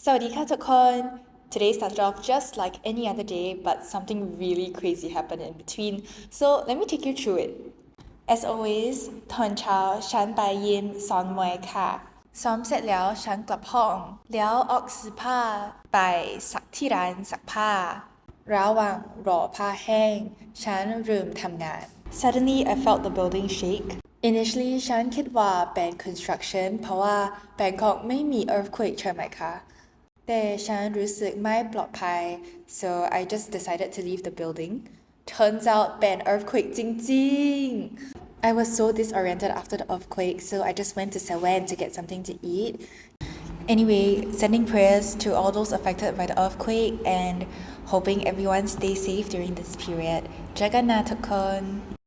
Sawadeeทุกคน Today started off just like any other day, but something really crazy happened in between. So let me take you through it. As always ตอนเช้าฉันไปยิมซ้อมมวยค่ะซ้อมเสร็จแล้วฉันกลับห้องแล้วออกซื้อผ้าไปซักที่ร้านซักผ้าระหว่างรอผ้าแห้งฉันเริ่มทำงาน Suddenly I felt the building shake. Initially ฉันคิดว่าเป็น construction เพราะว่า Bangkok ไม่มี earthquake ใช่ไหมคะแต่ฉันรู้สึกไม่ปลอดภัย so I just decided to leave the building. Turns out เป็น earthquake จริงๆ I was so disoriented after the earthquake, so I just went to 7 to get something to eat. Anyway, sending prayers to all those affected by the earthquake and hoping everyone stays safe during this period. เจอกันนะทุกคน